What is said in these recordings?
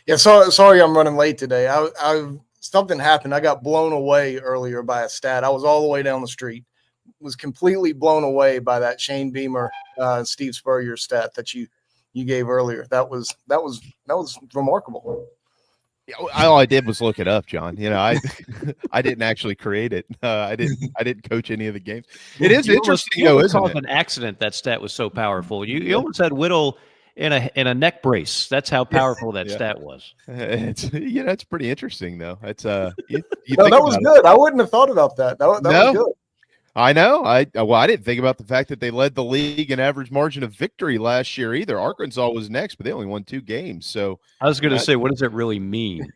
Yeah, sorry I'm running late today. I something happened. I got blown away earlier by a stat. I was all the way down the street, was completely blown away by that Shane Beamer, Steve Spurrier stat that you gave earlier. That was remarkable. Yeah, all I did was look it up, John. I I didn't actually create it. I didn't coach any of the games. It is interesting, you though, almost isn't caused it? an accident. That stat was so powerful. You almost had Whittle in a neck brace. That's how powerful that Yeah. stat was. It's pretty interesting, though. It's you No, think that was about it. good. I wouldn't have thought about that. That was No, good. I know. I didn't think about the fact that they led the league in average margin of victory last year either. Arkansas was next, but they only won 2 games. So I was going to say, what does it really mean?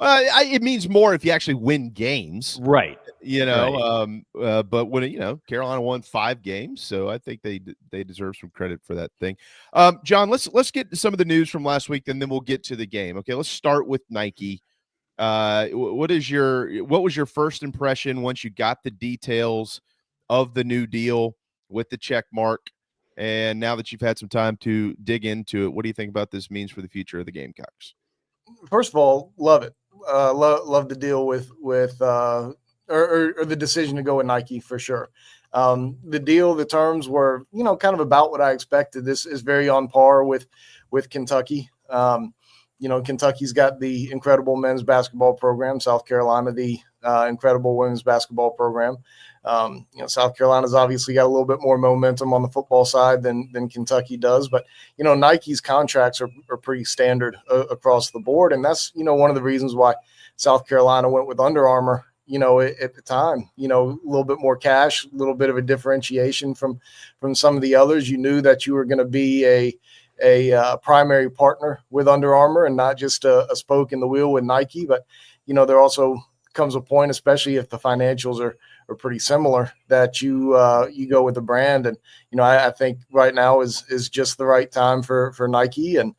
it means more if you actually win games. Right. But when Carolina won 5 games, so I think they deserve some credit for that thing. John, let's get to some of the news from last week, and then we'll get to the game. Okay, let's start with Nike. What was your first impression once you got the details of the new deal with the check mark? And now that you've had some time to dig into it, what do you think about this means for the future of the Gamecocks? First of all, love it. Love the deal with or the decision to go with Nike for sure. The deal, the terms were, kind of about what I expected. This is very on par with Kentucky. Kentucky's got the incredible men's basketball program. South Carolina, the incredible women's basketball program. South Carolina's obviously got a little bit more momentum on the football side than Kentucky does, but Nike's contracts are pretty standard across the board, and that's one of the reasons why South Carolina went with Under Armour. At the time, a little bit more cash, a little bit of a differentiation from some of the others. You knew that you were going to be a primary partner with Under Armour and not just a spoke in the wheel with Nike, but there also comes a point, especially if the financials are pretty similar, that you go with the brand. And I think right now is just the right time for Nike. And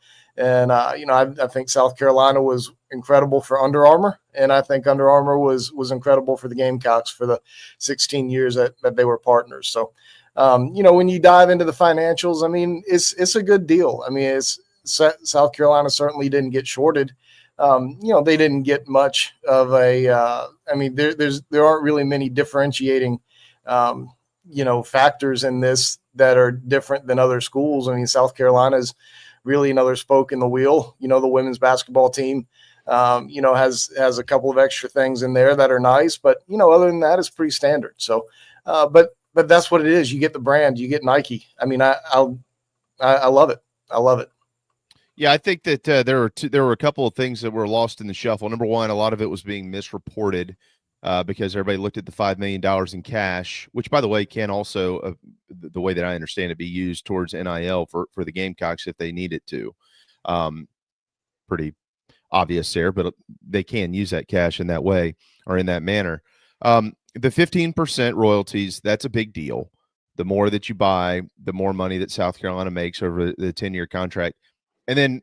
I think South Carolina was incredible for Under Armour, and I think Under Armour was incredible for the Gamecocks for the 16 years that they were partners. So when you dive into the financials, I mean, it's a good deal. I mean, South Carolina certainly didn't get shorted. They didn't get much of a. There aren't really many differentiating, factors in this that are different than other schools. I mean, South Carolina's really another spoke in the wheel. The women's basketball team, has a couple of extra things in there that are nice, but other than that, it's pretty standard. So, but that's what it is. You get the brand, you get Nike. I mean, I love it. I love it. Yeah, I think that there were a couple of things that were lost in the shuffle. Number one, a lot of it was being misreported because everybody looked at the $5 million in cash, which, by the way, can also, the way that I understand it, be used towards NIL for the Gamecocks if they need it to. Pretty obvious there, but they can use that cash in that way or in that manner. The 15% royalties, that's a big deal. The more that you buy, the more money that South Carolina makes over the 10-year contract. And then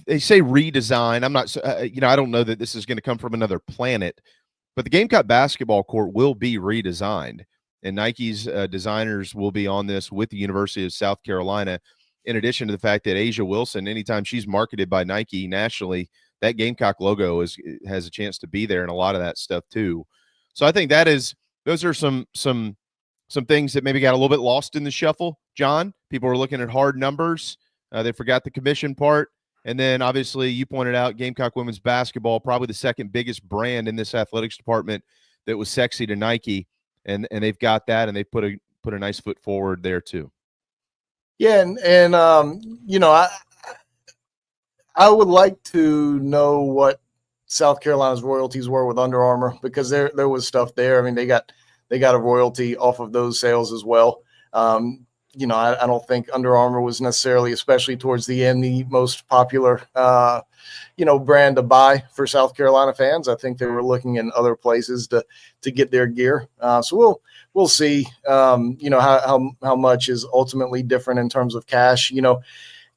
they say redesign. I'm not, I don't know that this is going to come from another planet, but the Gamecock basketball court will be redesigned, and Nike's designers will be on this with the University of South Carolina. In addition to the fact that Asia Wilson, anytime she's marketed by Nike nationally, that Gamecock logo has a chance to be there and a lot of that stuff too. So I think those are some things that maybe got a little bit lost in the shuffle. John, people were looking at hard numbers. They forgot the commission part. And then obviously you pointed out Gamecock women's basketball, probably the second biggest brand in this athletics department that was sexy to Nike. And they've got that, and they put a nice foot forward there too. Yeah. And I would like to know what South Carolina's royalties were with Under Armour, because there was stuff there. I mean, they got a royalty off of those sales as well. I don't think Under Armour was necessarily, especially towards the end, the most popular, brand to buy for South Carolina fans. I think they were looking in other places to get their gear. So we'll see, how much is ultimately different in terms of cash.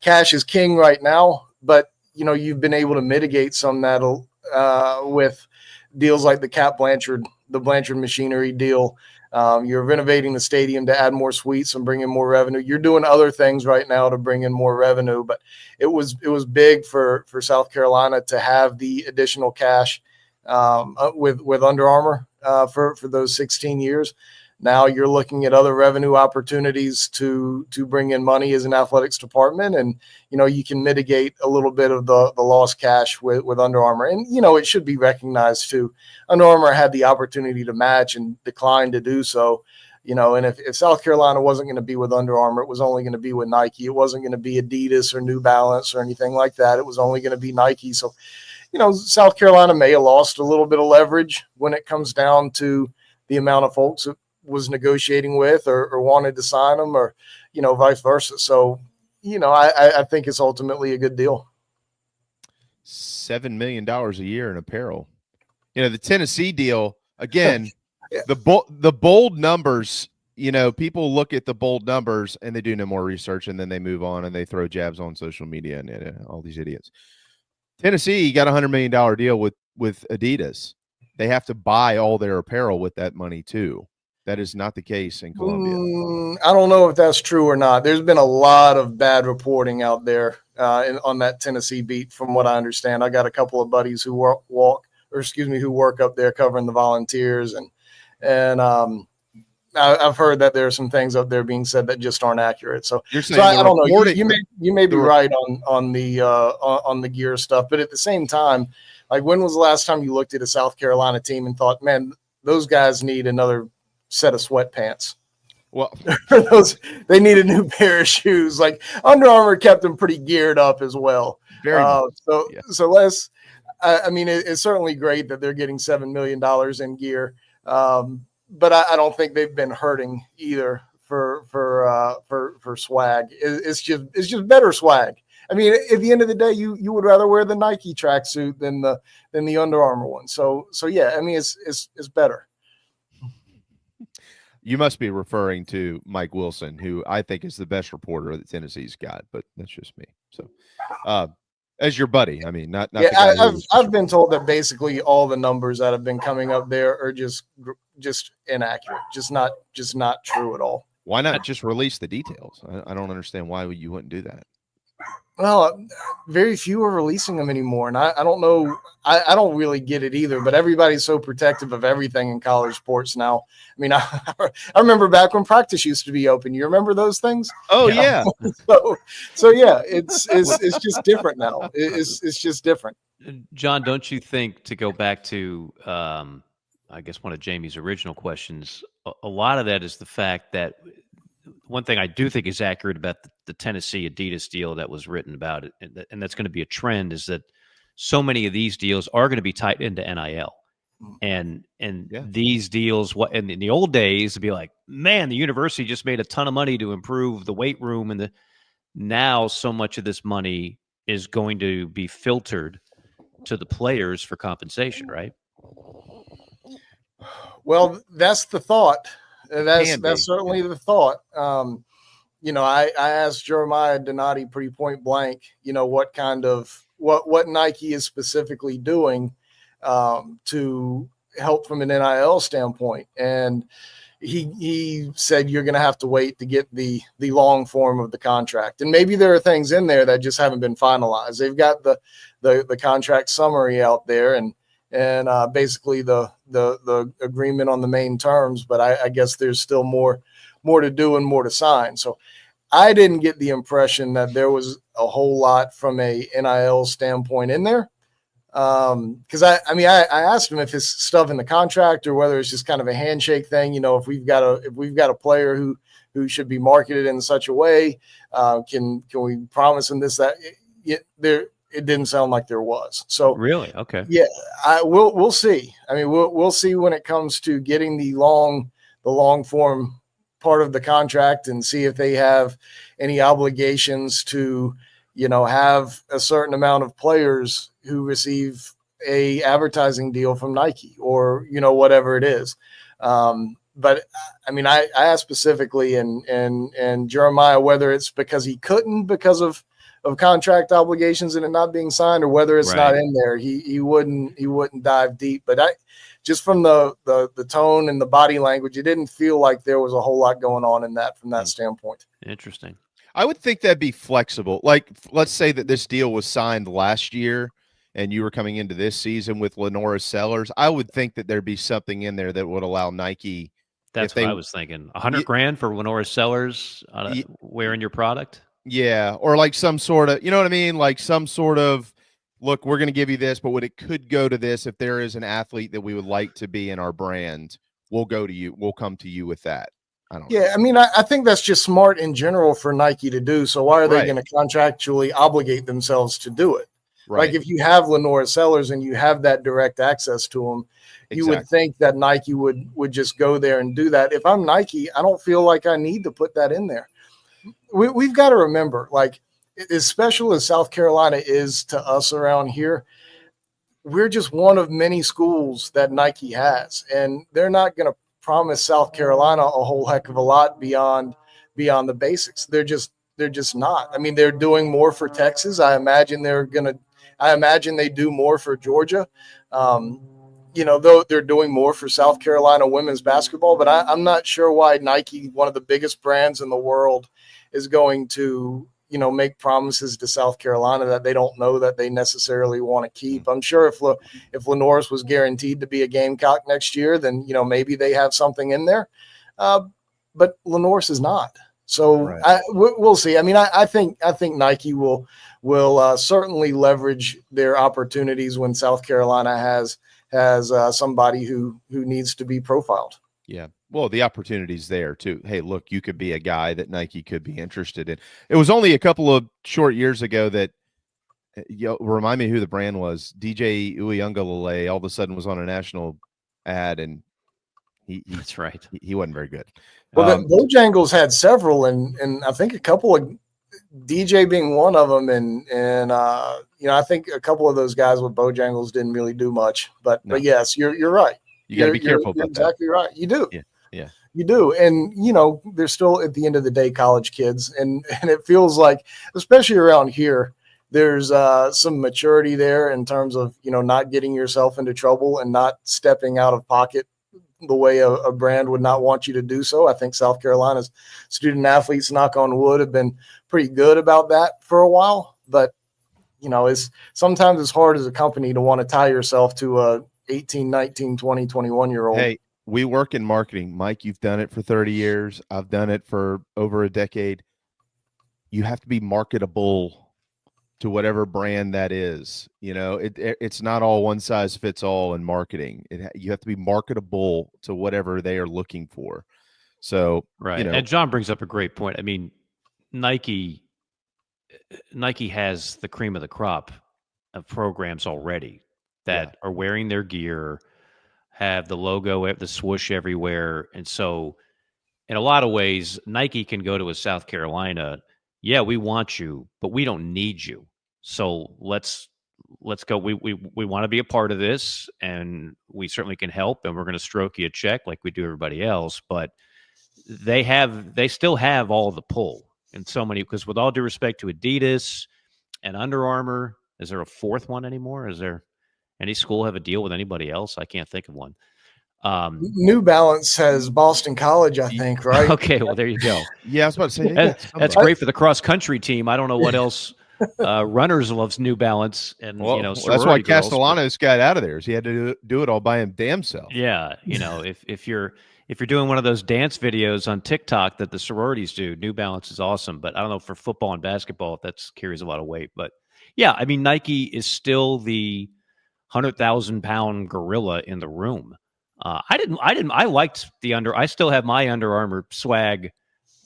Cash is king right now, but you've been able to mitigate some of that with deals like the Blanchard Machinery deal. You're renovating the stadium to add more suites and bring in more revenue. You're doing other things right now to bring in more revenue, but it was big for South Carolina to have the additional cash with Under Armour for those 16 years. Now you're looking at other revenue opportunities to bring in money as an athletics department, and you can mitigate a little bit of the lost cash with Under Armour. And it should be recognized too. Under Armour had the opportunity to match and declined to do so. And if South Carolina wasn't going to be with Under Armour, it was only going to be with Nike. It wasn't going to be Adidas or New Balance or anything like that. It was only going to be Nike. So, South Carolina may have lost a little bit of leverage when it comes down to the amount of folks that was negotiating with or wanted to sign them, or vice versa. So I think it's ultimately a good deal. $7 million a year in apparel. The Tennessee deal again. Yeah. The bold numbers. People look at the bold numbers and they do no more research, and then they move on and they throw jabs on social media and all these idiots. Tennessee got $100 million deal with Adidas. They have to buy all their apparel with that money too. That is not the case in Columbia. I don't know if that's true or not. There's been a lot of bad reporting out there on that Tennessee beat, from what I understand. I got a couple of buddies who who work up there covering the Volunteers, and I've heard that there are some things up there being said that just aren't accurate. So, I don't know. You may be right on the gear stuff, but at the same time, like, when was the last time you looked at a South Carolina team and thought, man, those guys need another set of sweatpants? Well, they need a new pair of shoes. Like, Under Armour kept them pretty geared up as well. Very much. So let's. I mean, it's certainly great that they're getting $7 million in gear, but I don't think they've been hurting either for swag. It's just better swag. I mean, at the end of the day, you would rather wear the Nike tracksuit than the Under Armour one. So yeah, I mean, it's better. You must be referring to Mike Wilson, who I think is the best reporter that Tennessee's got, but that's just me. So, as your buddy, I mean, not. Yeah, I've been told that basically all the numbers that have been coming up there are just inaccurate, just not true at all. Why not just release the details? I don't understand why you wouldn't do that. Well, very few are releasing them anymore, and I don't know. I don't really get it either, but everybody's so protective of everything in college sports now. I mean, I remember back when practice used to be open. You remember those things? Oh, yeah. So yeah, it's just different now. It's just different. John, don't you think, to go back to, I guess, one of Jamie's original questions, a lot of that is the fact that one thing I do think is accurate about the Tennessee Adidas deal that was written about it, and that's going to be a trend, is that so many of these deals are going to be tied into NIL. And these deals, in the old days, to be like, man, the university just made a ton of money to improve the weight room, and now so much of this money is going to be filtered to the players for compensation, right? Well, that's the thought. That's certainly the thought. I asked Jeremiah Donati pretty point blank, what Nike is specifically doing to help from an NIL standpoint. And he said, you're going to have to wait to get the long form of the contract. And maybe there are things in there that just haven't been finalized. They've got the contract summary out there and basically the agreement on the main terms, but I guess there's still more to do and more to sign. So I didn't get the impression that there was a whole lot from a NIL standpoint in there. Because I asked him if it's stuff in the contract or whether it's just kind of a handshake thing. If we've got a player who should be marketed in such a way, can we promise him this, that? It didn't sound like there was. So really, okay, yeah, we'll see. I mean, we'll see when it comes to getting the long form part of the contract and see if they have any obligations to, have a certain amount of players who receive a advertising deal from Nike or, whatever it is. But I mean, I asked specifically and Jeremiah, whether it's because he couldn't because of contract obligations and it not being signed, or whether it's not in there, he wouldn't dive deep. But just from the tone and the body language, it didn't feel like there was a whole lot going on in that from that standpoint. Interesting. I would think that'd be flexible. Like, let's say that this deal was signed last year and you were coming into this season with Lenora Sellers. I would think that there'd be something in there that would allow Nike. That's what I was thinking. $100,000 for Lenora Sellers wearing your product. Yeah. Or like some sort of, you know what I mean? Like some sort of, look, we're going to give you this, but it could go to this. If there is an athlete that we would like to be in our brand, we'll go to you. We'll come to you with that. I don't know. I mean, I think that's just smart in general for Nike to do. So why are they going to contractually obligate themselves to do it? Right. Like if you have Lenora Sellers and you have that direct access to them, you would think that Nike would just go there and do that. If I'm Nike, I don't feel like I need to put that in there. We've got to remember, like, as special as South Carolina is to us around here, we're just one of many schools that Nike has, and they're not going to promise South Carolina a whole heck of a lot beyond the basics. They're just not. I mean, they're doing more for Texas. I imagine they do more for Georgia. Though they're doing more for South Carolina women's basketball, but I'm not sure why Nike, one of the biggest brands in the world, is going to, make promises to South Carolina that they don't know that they necessarily want to keep. I'm sure if Lenore's was guaranteed to be a Gamecock next year, then, maybe they have something in there. But Lenore's is not. So we'll see. I mean, I think Nike will certainly leverage their opportunities when South Carolina has somebody who needs to be profiled. Yeah. Well, the opportunity's there too. Hey, look, you could be a guy that Nike could be interested in. It was only a couple of short years ago that, remind me who the brand was. DJ Uyunglele all of a sudden was on a national ad, and that's right. He wasn't very good. Well, Bojangles had several, and I think a couple of DJ being one of them, and I think a couple of those guys with Bojangles didn't really do much. But yes, you're right. You got to be careful about that. Exactly right. You do. Yeah. You do. And, they're still at the end of the day college kids. And it feels like, especially around here, there's some maturity there in terms of, not getting yourself into trouble and not stepping out of pocket the way a brand would not want you to do so. I think South Carolina's student athletes, knock on wood, have been pretty good about that for a while. But, it's sometimes it's hard as a company to want to tie yourself to a 18, 19, 20, 21-year-old. Hey, we work in marketing. Mike, you've done it for 30 years. I've done it for over a decade. You have to be marketable to whatever brand that is. It's not all one size fits all in marketing. You have to be marketable to whatever they are looking for. So, right. And John brings up a great point. I mean, Nike has the cream of the crop of programs already that are wearing their gear, have the logo, the swoosh everywhere. And so in a lot of ways, Nike can go to a South Carolina. Yeah, we want you, but we don't need you. So let's go. We want to be a part of this, and we certainly can help, and we're going to stroke you a check like we do everybody else. But they still have all the pull in so many, because with all due respect to Adidas and Under Armour, is there a fourth one anymore? Is there any school have a deal with anybody else? I can't think of one. New Balance has Boston College, I think, right? Okay, well, there you go. Yeah, I was about to say that's great for the cross country team. I don't know what else. Runners loves New Balance, and that's why Castellanos got out of there. He had to do it all by him damn self. Yeah, if you're doing one of those dance videos on TikTok that the sororities do, New Balance is awesome. But I don't know, for football and basketball, that carries a lot of weight. But yeah, I mean, Nike is still the 100,000-pound gorilla in the room. I liked I still have my Under Armour swag.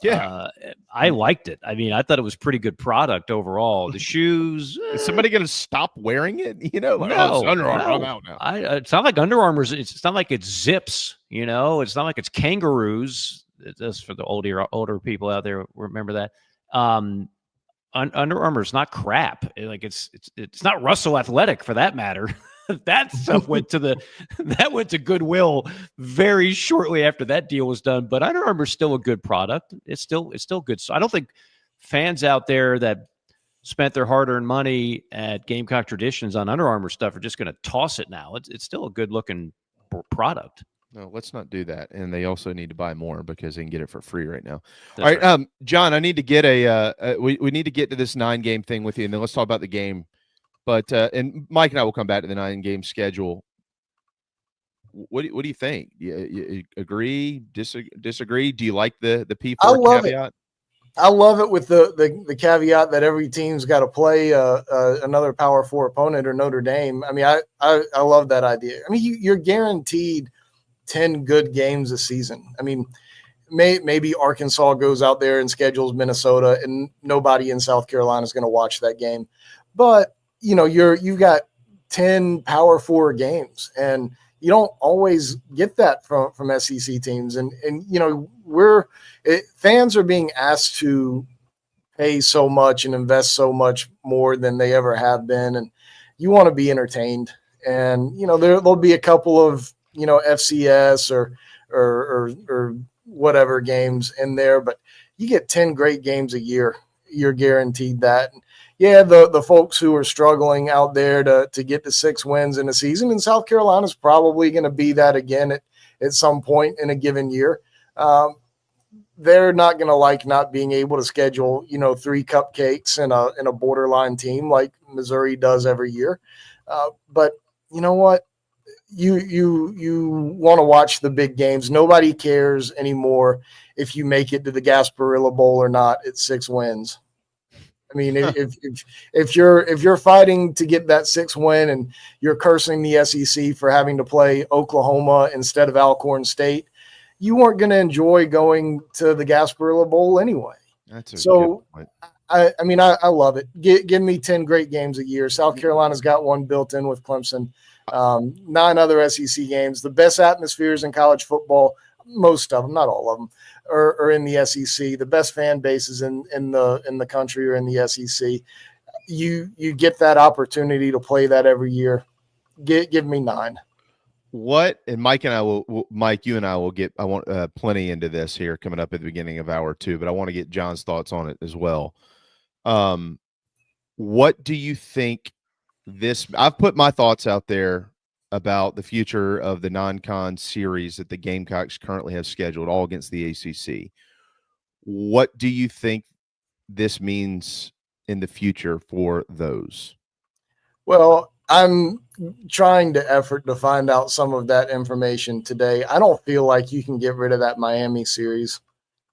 Yeah. I liked it. I mean, I thought it was pretty good product overall. The shoes. Is somebody going to stop wearing it? No, Under Armour. I'm out now. It's not like Under Armour's. It's not like it's Zips. It's not like it's Kangaroos. That's for the older people out there. Remember that. Under Armour's not crap. It's not Russell Athletic for that matter. That stuff went to Goodwill very shortly after that deal was done. But Under Armour's still a good product. It's still good. So I don't think fans out there that spent their hard-earned money at Gamecock Traditions on Under Armour stuff are just going to toss it now. It's still a good looking product. No, let's not do that. And they also need to buy more because they can get it for free right now. That's All right, John, I need to get we need to get to this 9-game thing with you, and then let's talk about the game. But and Mike and I will come back to the 9-game schedule. What do you think? You agree? Disagree? Do you like the P4 caveat? I love it with the caveat that every team's got to play another Power 4 opponent or Notre Dame. I mean, I love that idea. I mean, you're guaranteed 10 good games a season. I mean, maybe Arkansas goes out there and schedules Minnesota, and nobody in South Carolina is going to watch that game. But you've got 10 Power 4 games, and you don't always get that from SEC teams. And fans are being asked to pay so much and invest so much more than they ever have been, and you want to be entertained. And there'll be a couple of FCS or whatever games in there, but you get 10 great games a year. You're guaranteed that. Yeah, the folks who are struggling out there to get to 6 wins in a season, and South Carolina's probably going to be that again at some point in a given year. They're not going to like not being able to schedule 3 cupcakes in a borderline team like Missouri does every year. But you know what? You want to watch the big games. Nobody cares anymore if you make it to the Gasparilla Bowl or not at 6 wins. I mean, if you're fighting to get that 6th win and you're cursing the SEC for having to play Oklahoma instead of Alcorn State, you weren't going to enjoy going to the Gasparilla Bowl anyway. That's a so good point. I love it. Give me 10 great games a year. South Carolina's got one built in with Clemson. 9 other SEC games. The best atmospheres in college football, most of them, not all of them, are in the SEC. The best fan bases in the country are in the SEC. You get that opportunity to play that every year. Give me 9. What, and Mike and I will Mike, you and I will get, I want plenty into this here coming up at the beginning of hour 2, but I want to get John's thoughts on it as well. What do you think I've put my thoughts out there about the future of the non-con series that the Gamecocks currently have scheduled, all against the ACC. What do you think this means in the future for those? Well, I'm trying to find out some of that information today. I don't feel like you can get rid of that Miami series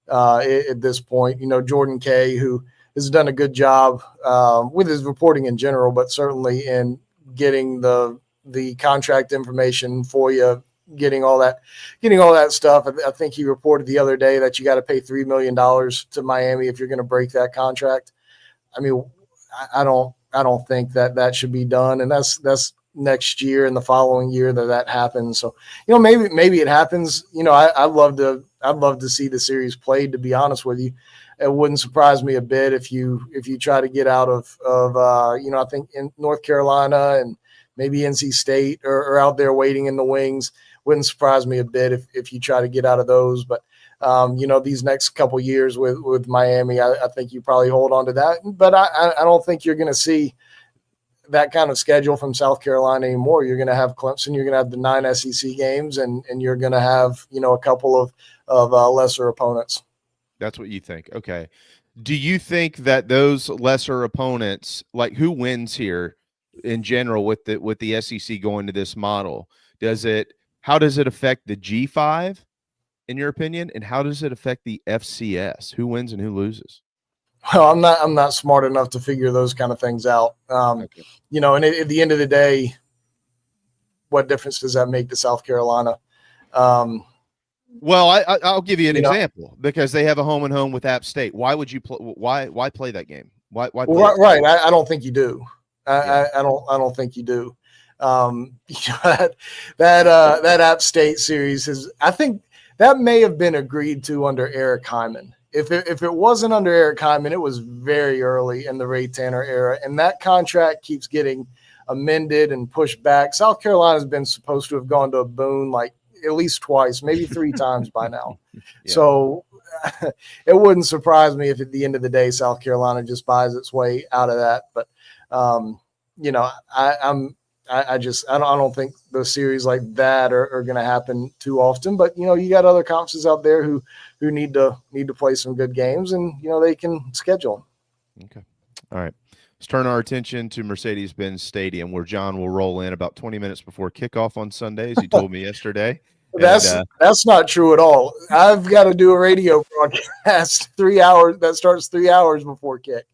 at this point. Jordan Kay, who has done a good job with his reporting in general, but certainly in getting the contract information for you, getting all that stuff. I think he reported the other day that you got to pay $3 million to Miami if you're going to break that contract. I mean, I don't think that should be done. And that's next year and the following year that happens. So, maybe it happens. I'd love to see the series played, to be honest with you. It wouldn't surprise me a bit if you try to get out of I think in North Carolina and maybe NC State are out there waiting in the wings. Wouldn't surprise me a bit if you try to get out of those. But, these next couple years with Miami, I think you probably hold on to that. But I don't think you're going to see that kind of schedule from South Carolina anymore. You're going to have Clemson. You're going to have the 9 SEC games, and you're going to have, a couple of lesser opponents. That's what you think. Okay. Do you think that those lesser opponents, like who wins here in general with the SEC going to this model? How does it affect the G5 in your opinion? And how does it affect the FCS? Who wins and who loses? Well, I'm not smart enough to figure those kind of things out. Okay. And at the end of the day, what difference does that make to South Carolina? Well, I'll give you an example, because they have a home and home with App State. Why would you why play that game? Why play right. I don't think you do. I don't think you do. That App State series I think that may have been agreed to under Eric Hyman. If it wasn't under Eric Hyman, it was very early in the Ray Tanner era, and that contract keeps getting amended and pushed back. South Carolina's been supposed to have gone to a Boone like at least twice, maybe 3 times by now. Yeah. So it wouldn't surprise me if at the end of the day, South Carolina just buys its way out of that. But, I don't think those series like that are going to happen too often. But you got other conferences out there who need to play some good games, and they can schedule them. Okay, all right. Let's turn our attention to Mercedes-Benz Stadium, where John will roll in about 20 minutes before kickoff on Sundays. He told me yesterday. That's not true at all. I've got to do a radio broadcast 3 hours that starts 3 hours before kick.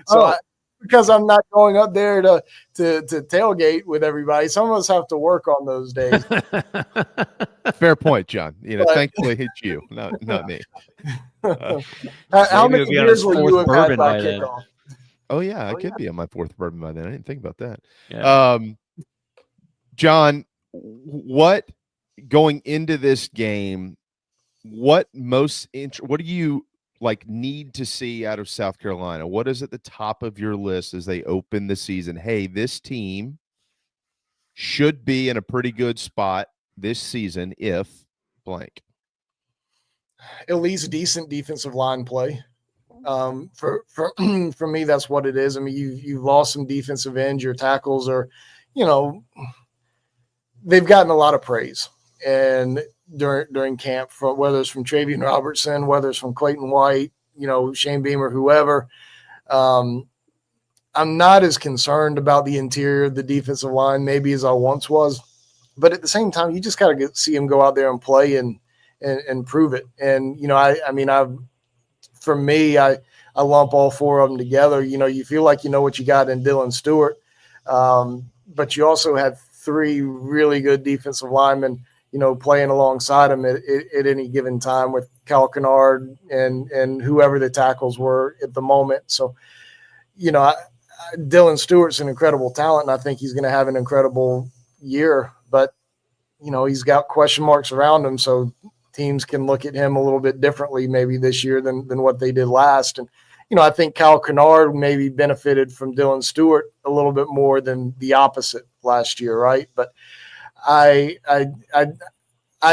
So because I'm not going up there to tailgate with everybody, some of us have to work on those days. Fair point, John. Thankfully it's you, not me. How many years will you have had by kickoff? Oh yeah, I could be on my fourth bourbon by then. I didn't think about that. Yeah. John, what going into this game? What do you need to see out of South Carolina? What is at the top of your list as they open the season? Hey, this team should be in a pretty good spot this season if blank. At least decent defensive line play. For me, that's what it is. I mean, you've lost some defensive ends. Your tackles are, they've gotten a lot of praise, and during camp, whether it's from Travian Robertson, whether it's from Clayton White, Shane Beamer, whoever. I'm not as concerned about the interior of the defensive line maybe as I once was, but at the same time, you just got to see him go out there and play and prove it. And for me, I lump all four of them together. You feel like what you got in Dylan Stewart, but you also had three really good defensive linemen, playing alongside him at any given time with Cal Kennard and whoever the tackles were at the moment. So, Dylan Stewart's an incredible talent, and I think he's going to have an incredible year. But, he's got question marks around him, so teams can look at him a little bit differently maybe this year than what they did last. And, I think Cal Kennard maybe benefited from Dylan Stewart a little bit more than the opposite last year, right? But I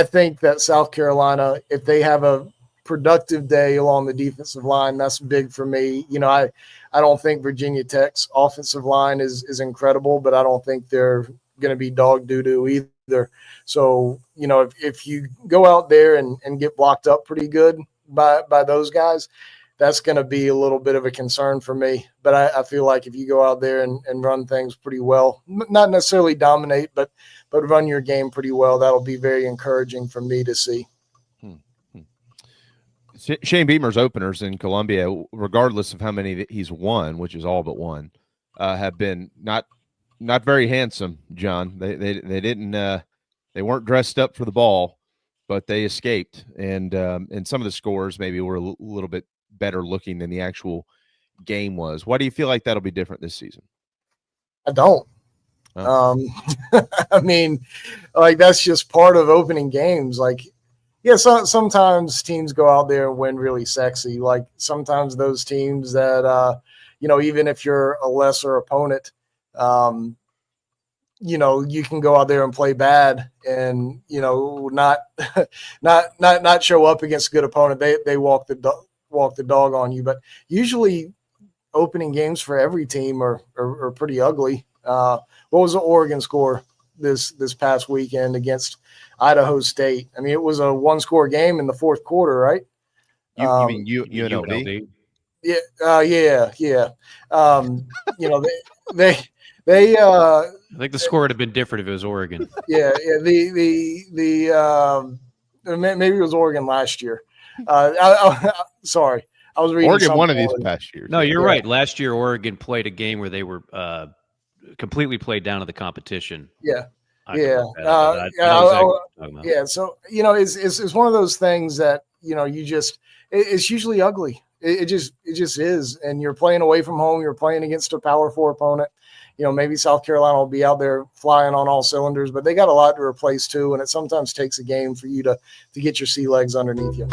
think that South Carolina, if they have a productive day along the defensive line, that's big for me. I don't think Virginia Tech's offensive line is incredible, but I don't think they're going to be dog doo-doo either. So, if you go out there and get blocked up pretty good by those guys, that's going to be a little bit of a concern for me. But I feel like if you go out there and run things pretty well, not necessarily dominate, but run your game pretty well, that'll be very encouraging for me to see. Shane Beamer's openers in Columbia, regardless of how many that he's won, which is all but one, have been not very handsome, John. They didn't they weren't dressed up for the ball, but they escaped, and some of the scores maybe were a little bit better looking than the actual game was. Why do you feel like that'll be different this season? I don't. Oh. I mean, that's just part of opening games. Sometimes teams go out there and win really sexy. Sometimes those teams that, even if you're a lesser opponent, you can go out there and play bad and, not show up against a good opponent. They walk the dog on you. But usually opening games for every team are pretty ugly. What was the Oregon score this past weekend against Idaho State? I mean, it was a one-score game in the fourth quarter, right? You mean UNLV? Yeah. They I think the score would have been different if it was Oregon. Yeah. Maybe it was Oregon last year. Sorry, I was reading Oregon one of these past years. No, you're right. Last year, Oregon played a game where they were completely played down to the competition. Yeah. So it's one of those things that it's usually ugly. It just is, and you're playing away from home. You're playing against a Power 4 opponent. Maybe South Carolina will be out there flying on all cylinders, but they got a lot to replace too, and it sometimes takes a game for you to get your sea legs underneath you.